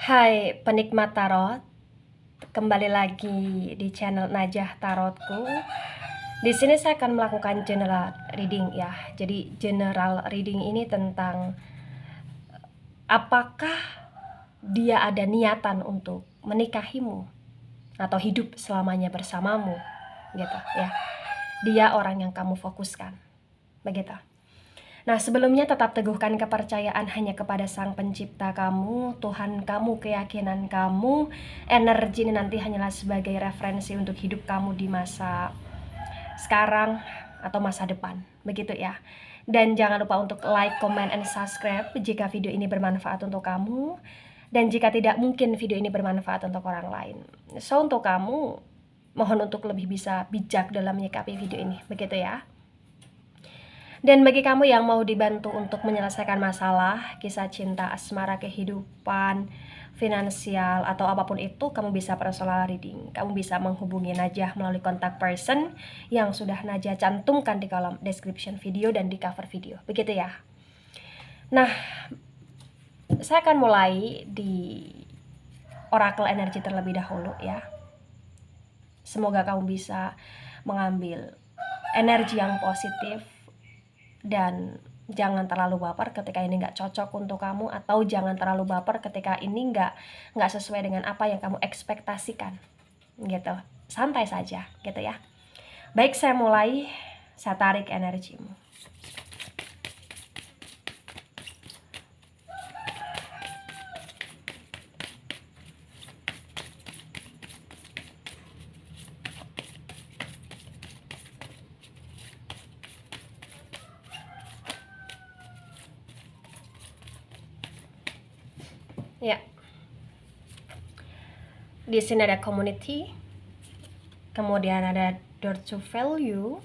Hai penikmat tarot, kembali lagi di channel Najah Tarotku. Di sini saya akan melakukan general reading ya. Jadi general reading ini tentang apakah dia ada niatan untuk menikahimu atau hidup selamanya bersamamu, gitu ya. Dia orang yang kamu fokuskan, begitu. Nah, sebelumnya tetap teguhkan kepercayaan hanya kepada Sang Pencipta kamu, Tuhan kamu, keyakinan kamu. Energi ini nanti hanyalah sebagai referensi untuk hidup kamu di masa sekarang atau masa depan, begitu ya. Dan jangan lupa untuk like, comment, and subscribe jika video ini bermanfaat untuk kamu. Dan jika tidak, mungkin video ini bermanfaat untuk orang lain. So, untuk kamu, mohon untuk lebih bisa bijak dalam menyikapi video ini, begitu ya. Dan bagi kamu yang mau dibantu untuk menyelesaikan masalah, kisah cinta, asmara, kehidupan, finansial, atau apapun itu, kamu bisa personal reading. Kamu bisa menghubungi Najah melalui kontak person yang sudah Najah cantumkan di kolom description video dan di cover video. Begitu ya. Nah, saya akan mulai di oracle energi terlebih dahulu ya. Semoga kamu bisa mengambil energi yang positif, dan jangan terlalu baper ketika ini nggak cocok untuk kamu, atau jangan terlalu baper ketika ini nggak sesuai dengan apa yang kamu ekspektasikan, gitu. Santai saja, gitu ya. Baik, saya mulai. Saya tarik energimu. Ya, di sini ada community, kemudian ada door to value,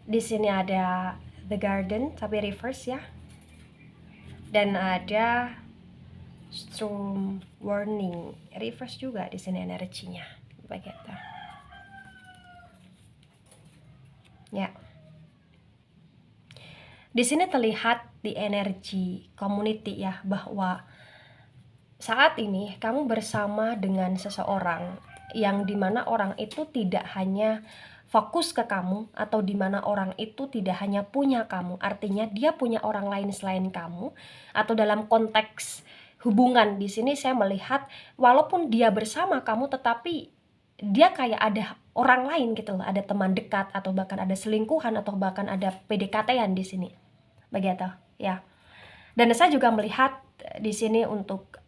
di sini ada the garden tapi reverse ya, dan ada storm warning reverse juga di sini energinya, begitu. Ya. Di sini terlihat di energi community ya, bahwa saat ini kamu bersama dengan seseorang yang dimana orang itu tidak hanya fokus ke kamu, atau dimana orang itu tidak hanya punya kamu, artinya dia punya orang lain selain kamu. Atau dalam konteks hubungan di sini saya melihat walaupun dia bersama kamu, tetapi dia kayak ada orang lain gitu loh, ada teman dekat, atau bahkan ada selingkuhan, atau bahkan ada PDKT-an di sini, begitu ya. Dan saya juga melihat di sini untuk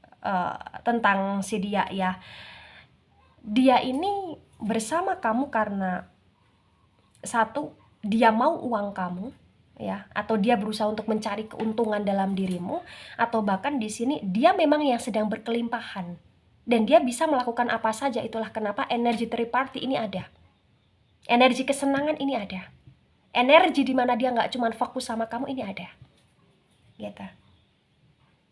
tentang si dia ya, dia ini bersama kamu karena satu, dia mau uang kamu ya, atau dia berusaha untuk mencari keuntungan dalam dirimu, atau bahkan di sini dia memang yang sedang berkelimpahan dan dia bisa melakukan apa saja. Itulah kenapa energi third party ini ada, energi kesenangan ini ada, energi dimana dia nggak cuma fokus sama kamu ini ada, gitu.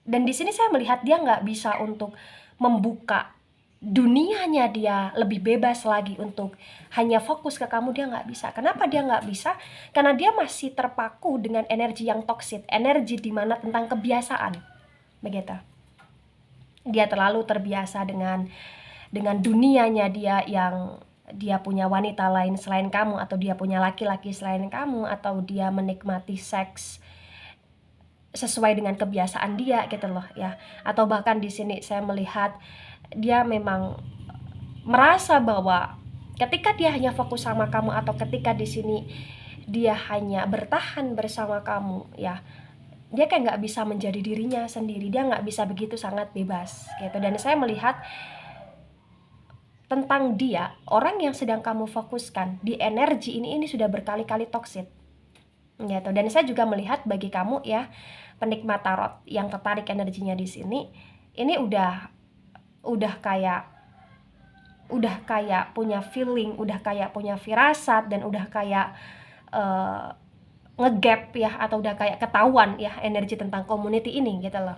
Dan di sini saya melihat dia nggak bisa untuk membuka dunianya dia lebih bebas lagi untuk hanya fokus ke kamu. Dia nggak bisa. Kenapa dia nggak bisa? Karena dia masih terpaku dengan energi yang toksik, energi dimana tentang kebiasaan, begitu. Dia terlalu terbiasa dengan dunianya dia, yang dia punya wanita lain selain kamu, atau dia punya laki-laki selain kamu, atau dia menikmati seks sesuai dengan kebiasaan dia gitu loh ya. Atau bahkan di sini saya melihat dia memang merasa bahwa ketika dia hanya fokus sama kamu, atau ketika di sini dia hanya bertahan bersama kamu ya, dia kayak nggak bisa menjadi dirinya sendiri, dia nggak bisa begitu sangat bebas gitu. Dan saya melihat tentang dia, orang yang sedang kamu fokuskan di energi ini sudah berkali-kali toksik gitu. Dan saya juga melihat bagi kamu ya, penikmat tarot yang tertarik energinya di sini, ini udah kayak punya feeling, udah kayak punya firasat, dan udah kayak ngegap ya, atau udah kayak ketahuan ya energi tentang community ini gitu loh.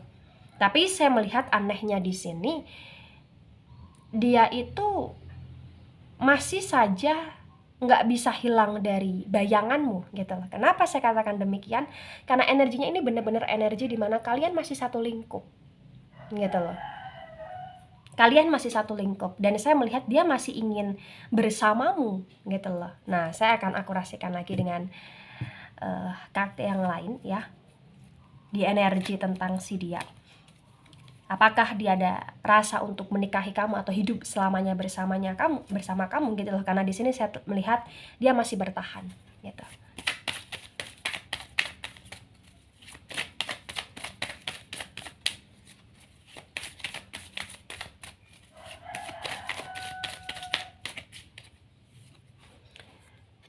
Tapi saya melihat anehnya di sini, dia itu masih saja nggak bisa hilang dari bayanganmu gitu loh. Kenapa saya katakan demikian? Karena energinya ini benar-benar energi di mana kalian masih satu lingkup gitu loh. Kalian masih satu lingkup dan saya melihat dia masih ingin bersamamu gitu loh. Nah, saya akan akurasikan lagi dengan kartu yang lain ya, di energi tentang si dia. Apakah dia ada rasa untuk menikahi kamu atau hidup selamanya bersama kamu gitu loh. Karena di sini saya melihat dia masih bertahan gitu.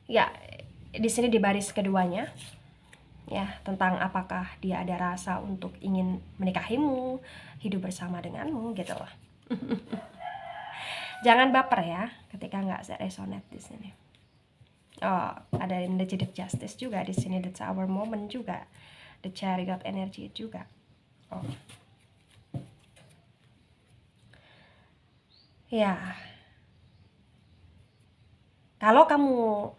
Ya, di sini di baris keduanya ya, tentang apakah dia ada rasa untuk ingin menikahimu, hidup bersama denganmu gitu loh. Jangan baper ya ketika nggak resonate di sini. Oh, ada the justice juga di sini, that's our moment juga, the chariot energy juga. Oh. Ya. Kalau kamu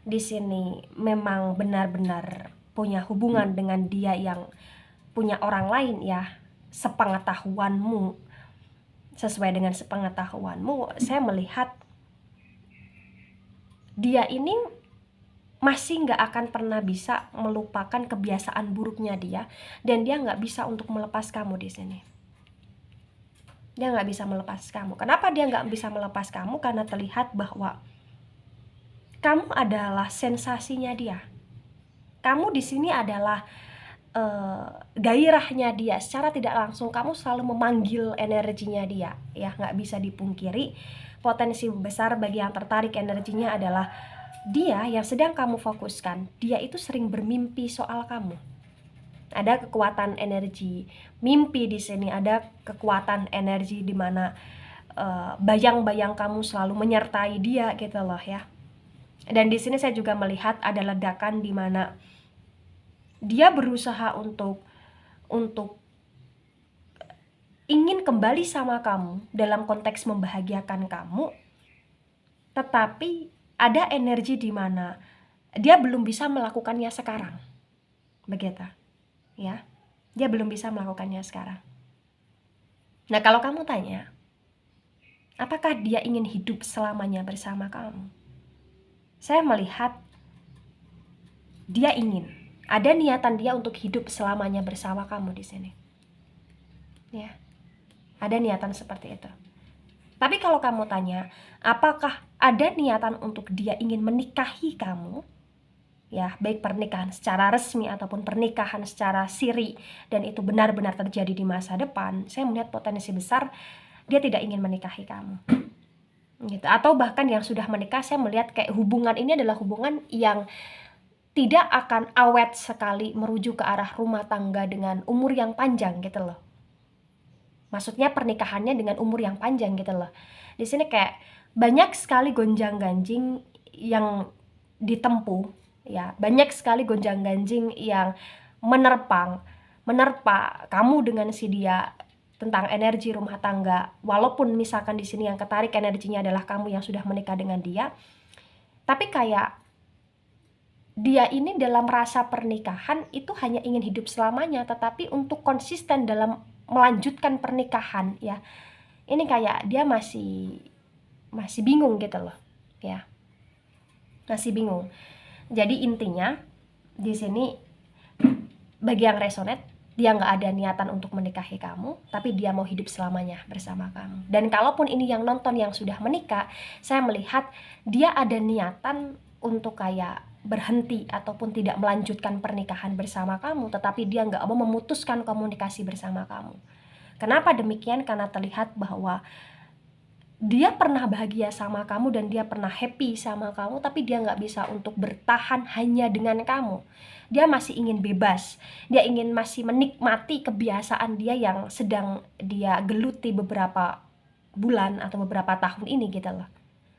di sini memang benar-benar punya hubungan dengan dia yang punya orang lain ya, sepengetahuanmu, sesuai dengan sepengetahuanmu, saya melihat dia ini masih nggak akan pernah bisa melupakan kebiasaan buruknya dia, dan dia nggak bisa untuk melepas kamu di sini. Dia nggak bisa melepas kamu. Kenapa dia nggak bisa melepas kamu? Karena terlihat bahwa kamu adalah sensasinya dia. Kamu di sini adalah gairahnya dia. Secara tidak langsung kamu selalu memanggil energinya dia. Ya, nggak bisa dipungkiri. Potensi besar bagi yang tertarik energinya adalah dia yang sedang kamu fokuskan. Dia itu sering bermimpi soal kamu. Ada kekuatan energi mimpi di sini. Ada kekuatan energi di mana bayang-bayang kamu selalu menyertai dia gitu loh ya. Dan di sini saya juga melihat ada ledakan di mana dia berusaha untuk ingin kembali sama kamu dalam konteks membahagiakan kamu, tetapi ada energi di mana dia belum bisa melakukannya sekarang. Begitu. Ya. Dia belum bisa melakukannya sekarang. Nah, kalau kamu tanya, apakah dia ingin hidup selamanya bersama kamu? Saya melihat dia ingin. Ada niatan dia untuk hidup selamanya bersama kamu di sini. Ya. Ada niatan seperti itu. Tapi kalau kamu tanya, apakah ada niatan untuk dia ingin menikahi kamu? Ya, baik pernikahan secara resmi ataupun pernikahan secara siri, dan itu benar-benar terjadi di masa depan, saya melihat potensi besar dia tidak ingin menikahi kamu. Gitu. Atau bahkan yang sudah menikah, saya melihat kayak hubungan ini adalah hubungan yang tidak akan awet sekali merujuk ke arah rumah tangga dengan umur yang panjang gitu loh. Maksudnya pernikahannya dengan umur yang panjang gitu loh. Di sini kayak banyak sekali gonjang-ganjing yang ditempuh ya. Banyak sekali gonjang-ganjing yang menerpa kamu dengan si dia tentang energi rumah tangga. Walaupun misalkan di sini yang ketarik energinya adalah kamu yang sudah menikah dengan dia, tapi kayak dia ini dalam rasa pernikahan itu hanya ingin hidup selamanya, tetapi untuk konsisten dalam melanjutkan pernikahan ya, ini kayak dia masih bingung gitu loh ya, masih bingung. Jadi intinya di sini bagi yang resonate, dia nggak ada niatan untuk menikahi kamu, tapi dia mau hidup selamanya bersama kamu. Dan kalaupun ini yang nonton yang sudah menikah, saya melihat dia ada niatan untuk kayak berhenti ataupun tidak melanjutkan pernikahan bersama kamu, tetapi dia nggak mau memutuskan komunikasi bersama kamu. Kenapa demikian? Karena terlihat bahwa dia pernah bahagia sama kamu dan dia pernah happy sama kamu, tapi dia nggak bisa untuk bertahan hanya dengan kamu. Dia masih ingin bebas, dia ingin masih menikmati kebiasaan dia yang sedang dia geluti beberapa bulan atau beberapa tahun ini gitu loh.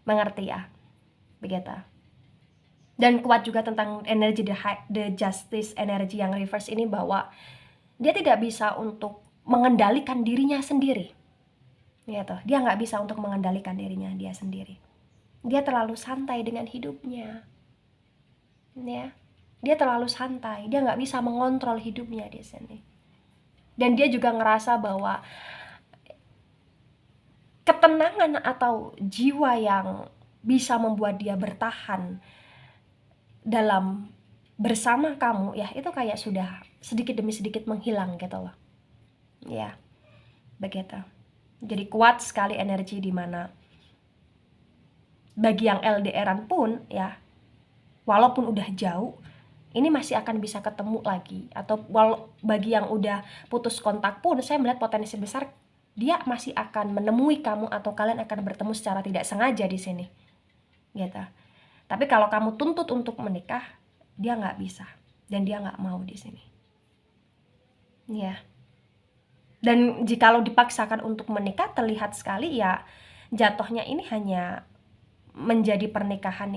Mengerti ya? Begitu. Dan kuat juga tentang energi the justice energi yang reverse ini, bahwa dia tidak bisa untuk mengendalikan dirinya sendiri. Ya toh, dia nggak bisa untuk mengendalikan dirinya dia sendiri. Dia terlalu santai dengan hidupnya, ya. Dia terlalu santai, dia nggak bisa mengontrol hidupnya di sini. Dan dia juga ngerasa bahwa ketenangan atau jiwa yang bisa membuat dia bertahan dalam bersama kamu, ya itu kayak sudah sedikit demi sedikit menghilang gitu loh. Ya, begitu. Jadi kuat sekali energi di mana bagi yang LDRan pun ya, walaupun udah jauh, ini masih akan bisa ketemu lagi. Atau bagi yang udah putus kontak pun, saya melihat potensi besar dia masih akan menemui kamu atau kalian akan bertemu secara tidak sengaja di sini. Gitu. Tapi kalau kamu tuntut untuk menikah, dia nggak bisa dan dia nggak mau di sini. Ya. Dan jikalau dipaksakan untuk menikah, terlihat sekali ya jatuhnya ini hanya menjadi pernikahan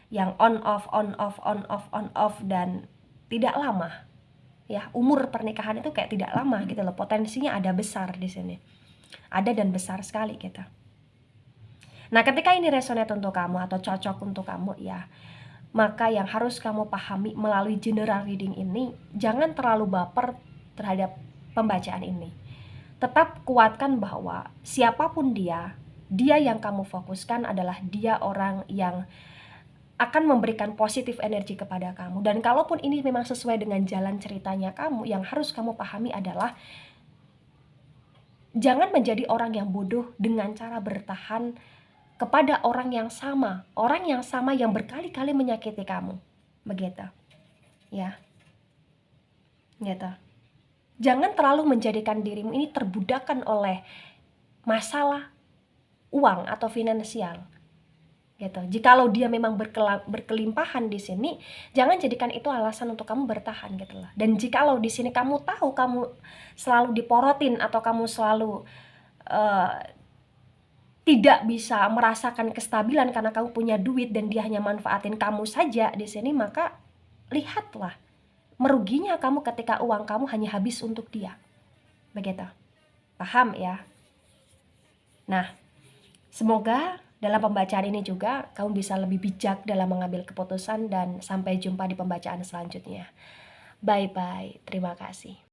yang on off dan tidak lama. Ya, umur pernikahan itu kayak tidak lama gitu loh. Potensinya ada besar di sini. Ada dan besar sekali gitu. Nah, ketika ini resonate untuk kamu atau cocok untuk kamu ya, maka yang harus kamu pahami melalui general reading ini, jangan terlalu baper terhadap pembacaan ini. Tetap kuatkan bahwa siapapun dia yang kamu fokuskan adalah dia orang yang akan memberikan positif energi kepada kamu. Dan kalaupun ini memang sesuai dengan jalan ceritanya kamu, yang harus kamu pahami adalah jangan menjadi orang yang bodoh dengan cara bertahan kepada orang yang sama yang berkali-kali menyakiti kamu. Begitu. Ya. Gitu. Jangan terlalu menjadikan dirimu ini terbudakan oleh masalah uang atau finansial. Gitu. Jikalau dia memang berkelimpahan di sini, jangan jadikan itu alasan untuk kamu bertahan gitu loh. Dan jikalau di sini kamu tahu kamu selalu diporotin atau kamu selalu tidak bisa merasakan kestabilan karena kamu punya duit dan dia hanya manfaatin kamu saja di sini, maka lihatlah meruginya kamu ketika uang kamu hanya habis untuk dia. Begitu. Paham ya? Nah, semoga dalam pembacaan ini juga kamu bisa lebih bijak dalam mengambil keputusan dan sampai jumpa di pembacaan selanjutnya. Bye-bye. Terima kasih.